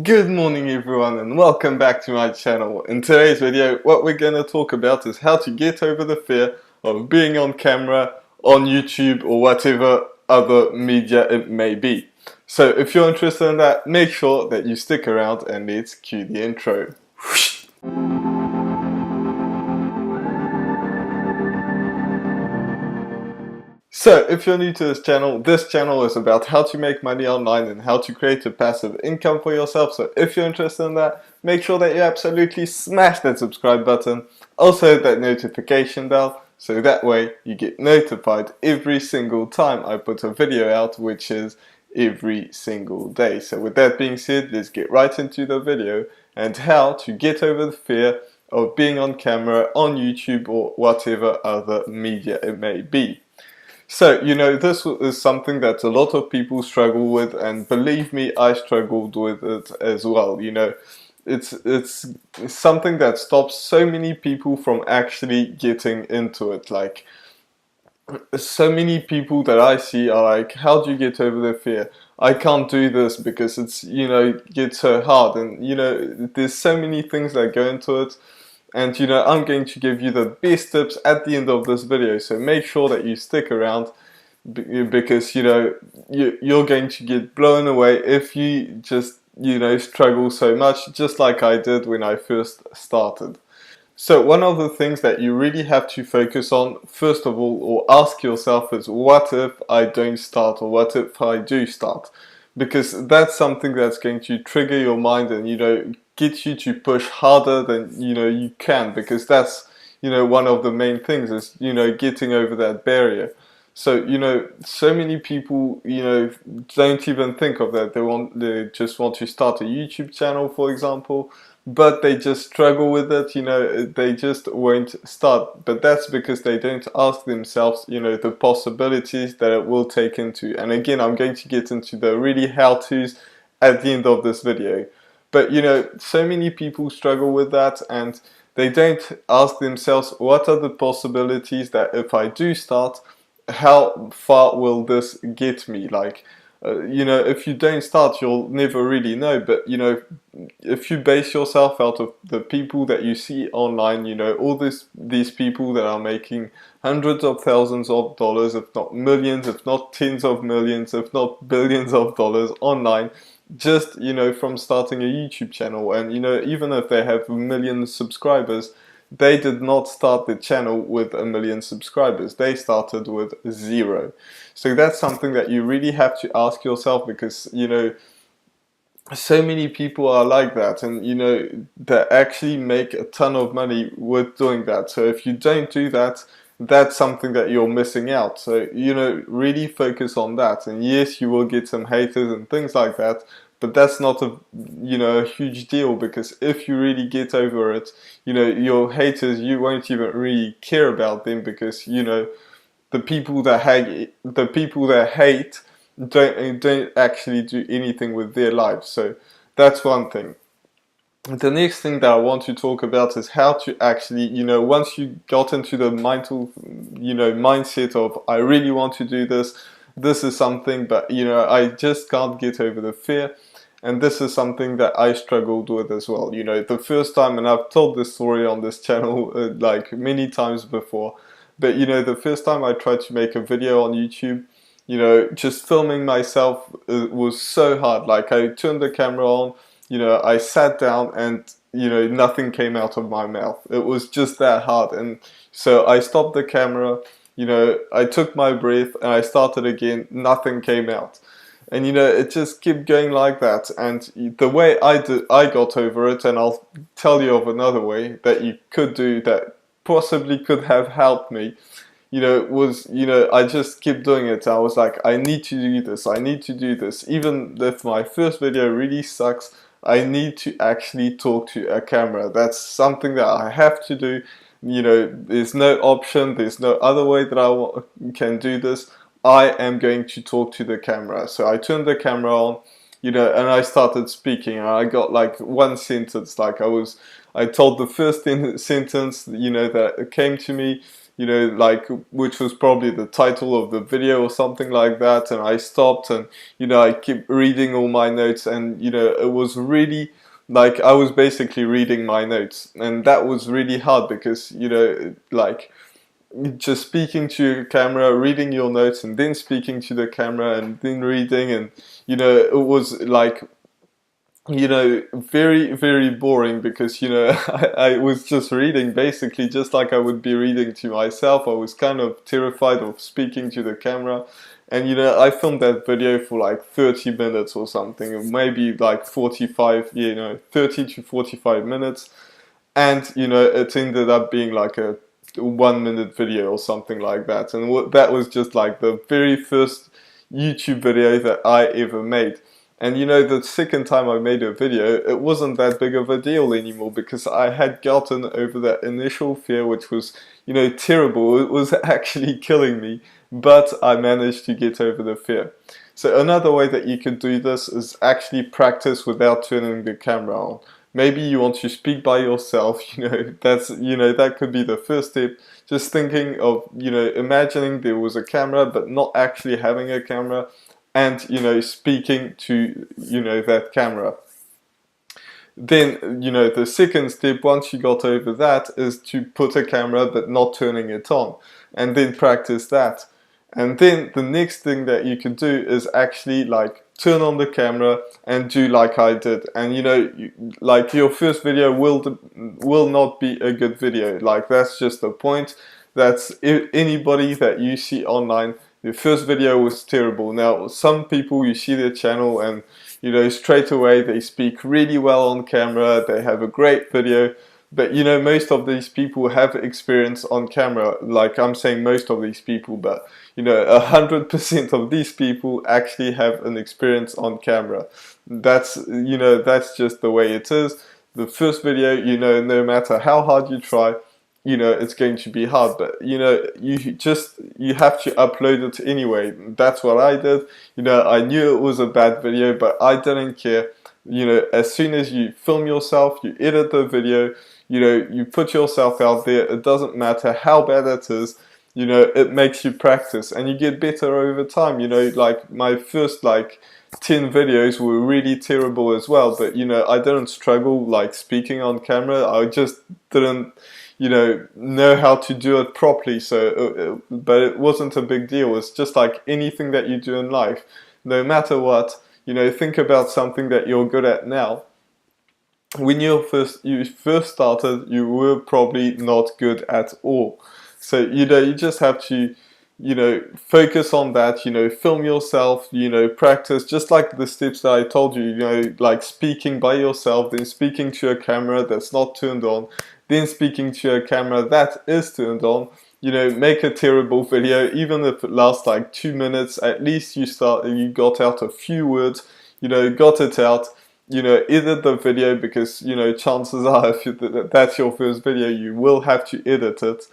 Good morning everyone and welcome back to my channel. In today's video what we're going to talk about is how to get over the fear of being on camera, on YouTube or whatever other media it may be. So if you're interested in that, make sure that you stick around and let's cue the intro. So, if you're new to this channel is about how to make money online and how to create a passive income for yourself. So, if you're interested in that, make sure that you absolutely smash that subscribe button, also that notification bell, so that way you get notified every single time I put a video out, which is every single day. So, with that being said, let's get right into the video and how to get over the fear of being on camera, on YouTube, or whatever other media it may be. So, this is something that a lot of people struggle with, and believe me, I struggled with it as well. It's something that stops so many people from actually getting into it. Like, so many people that I see are like, how do you get over the fear? I can't do this because it's, gets so hard. And, there's so many things that go into it. And I'm going to give you the best tips at the end of this video, so make sure that you stick around because you're going to get blown away if you just struggle so much, just like I did when I first started. So one of the things that you really have to focus on first of all, or ask yourself, is what if I don't start, or what if I do start? Because that's something that's going to trigger your mind and get you to push harder than you can, because that's one of the main things is getting over that barrier. So so many people don't even think of that. They just want to start a YouTube channel, for example, but they just struggle with it. They just won't start. But that's because they don't ask themselves the possibilities that it will take into. And again, I'm going to get into the really how-tos at the end of this video. But so many people struggle with that, and they don't ask themselves, what are the possibilities that if I do start, how far will this get me? Like, if you don't start, you'll never really know. But if you base yourself out of the people that you see online, all these people that are making hundreds of thousands of dollars, if not millions, if not tens of millions, if not billions of dollars online, just from starting a YouTube channel. And even if they have 1 million subscribers, they did not start the channel with 1 million subscribers. They started with 0. So that's something that you really have to ask yourself, because so many people are like that, and they actually make a ton of money with doing that. So if you don't do that, that's something that you're missing out. So really focus on that. And yes, you will get some haters and things like that, but that's not a huge deal, because if you really get over it, your haters, you won't even really care about them, because the people that hate don't actually do anything with their lives. So that's one thing. The next thing that I want to talk about is how to actually, once you got into the mindset of, I really want to do this, this is something, but I just can't get over the fear. And this is something that I struggled with as well. The first time, and I've told this story on this channel like many times before, but the first time I tried to make a video on YouTube, just filming myself was so hard. Like, I turned the camera on, I sat down, and nothing came out of my mouth. It was just that hard. And so I stopped the camera, I took my breath, and I started again. Nothing came out. And it just kept going like that. And the way I got over it, and I'll tell you of another way that you could do that possibly could have helped me, was, I just kept doing it. I was like, I need to do this, I need to do this. Even if my first video really sucks, I need to actually talk to a camera. That's something that I have to do. There's no option, there's no other way that I can do this. I am going to talk to the camera. So I turned the camera on, and I started speaking, and I got like one sentence. Like, I told the first sentence, that came to me, you know, like, which was probably the title of the video or something like that, and I stopped, and you know, I keep reading all my notes, and you know, it was really like I was basically reading my notes, and that was really hard because, you know, like, just speaking to your camera, reading your notes, and then speaking to the camera, and then reading, and you know, it was like, you know, very, very boring because, you know, I was just reading basically just like I would be reading to myself. I was kind of terrified of speaking to the camera. And, you know, I filmed that video for like 30 minutes or something, or maybe like 45, you know, 30 to 45 minutes. And, you know, it ended up being like a 1 minute video or something like that. And that was just like the very first YouTube video that I ever made. And you know, the second time I made a video, it wasn't that big of a deal anymore because I had gotten over that initial fear, which was, you know, terrible. It was actually killing me, but I managed to get over the fear. So another way that you could do this is actually practice without turning the camera on. Maybe you want to speak by yourself, you know, that could be the first step. Just thinking of, you know, imagining there was a camera, but not actually having a camera, and, you know, speaking to, you know, that camera. Then, you know, the second step, once you got over that, is to put a camera but not turning it on, and then practice that. And then the next thing that you can do is actually like turn on the camera and do like I did. And you know, like your first video will not be a good video. Like, that's just the point. That's anybody that you see online. The first video was terrible. Now, some people, you see their channel and, you know, straight away they speak really well on camera, they have a great video, but you know, most of these people have experience on camera. Like, I'm saying most of these people, but you know, 100% of these people actually have an experience on camera. That's, you know, that's just the way it is. The first video, you know, no matter how hard you try, you know, it's going to be hard, but you know, you have to upload it anyway. That's what I did. You know, I knew it was a bad video, but I didn't care. You know, as soon as you film yourself, you edit the video, you know, you put yourself out there, it doesn't matter how bad it is, you know, it makes you practice and you get better over time. You know, like my first like 10 videos were really terrible as well, but you know, I didn't struggle like speaking on camera. I just didn't, you know how to do it properly. So but it wasn't a big deal. It's just like anything that you do in life, no matter what, you know, think about something that you're good at now. When you first started, you were probably not good at all. So you know, you just have to, you know, focus on that. You know, film yourself, you know, practice just like the steps that I told you. You know, like speaking by yourself, then speaking to a camera that's not turned on, then speaking to a camera that is turned on. You know, make a terrible video, even if it lasts like 2 minutes. At least you got out a few words. You know, got it out. You know, edit the video, because you know, chances are, if that's your first video, you will have to edit it,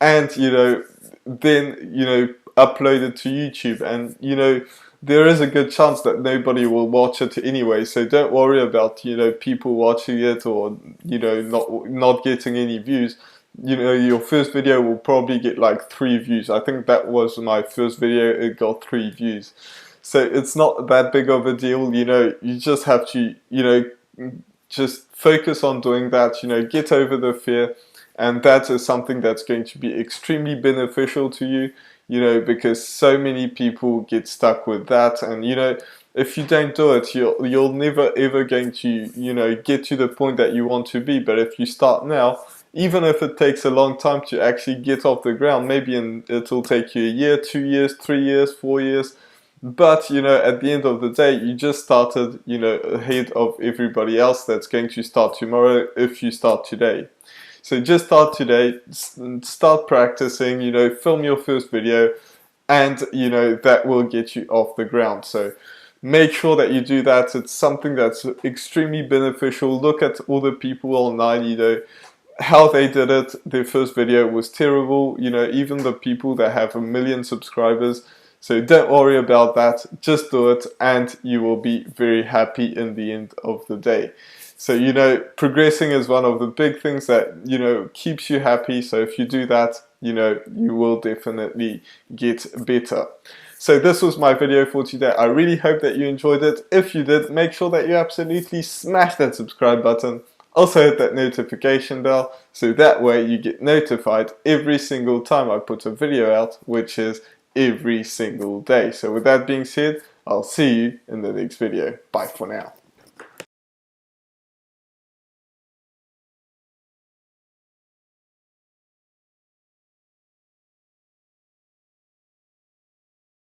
and you know, then you know, upload it to YouTube, and you know, there is a good chance that nobody will watch it anyway. So don't worry about, you know, people watching it or, you know, not getting any views. You know, your first video will probably get like 3 views. I think that was my first video, it got 3 views. So it's not that big of a deal. You know, you just have to, you know, just focus on doing that, you know, get over the fear. And that is something that's going to be extremely beneficial to you, you know, because so many people get stuck with that. And, you know, if you don't do it, you're never ever going to, you know, get to the point that you want to be. But if you start now, even if it takes a long time to actually get off the ground, maybe it'll take you a year, 2 years, 3 years, 4 years. But, you know, at the end of the day, you just started, you know, ahead of everybody else that's going to start tomorrow if you start today. So just start today, start practicing, you know, film your first video, and, you know, that will get you off the ground. So make sure that you do that. It's something that's extremely beneficial. Look at all the people online, you know, how they did it. Their first video was terrible, you know, even the people that have 1 million subscribers. So don't worry about that, just do it, and you will be very happy in the end of the day. So, you know, progressing is one of the big things that, you know, keeps you happy. So if you do that, you know, you will definitely get better. So this was my video for today. I really hope that you enjoyed it. If you did, make sure that you absolutely smash that subscribe button. Also hit that notification bell, so that way you get notified every single time I put a video out, which is every single day. So with that being said, I'll see you in the next video. Bye for now.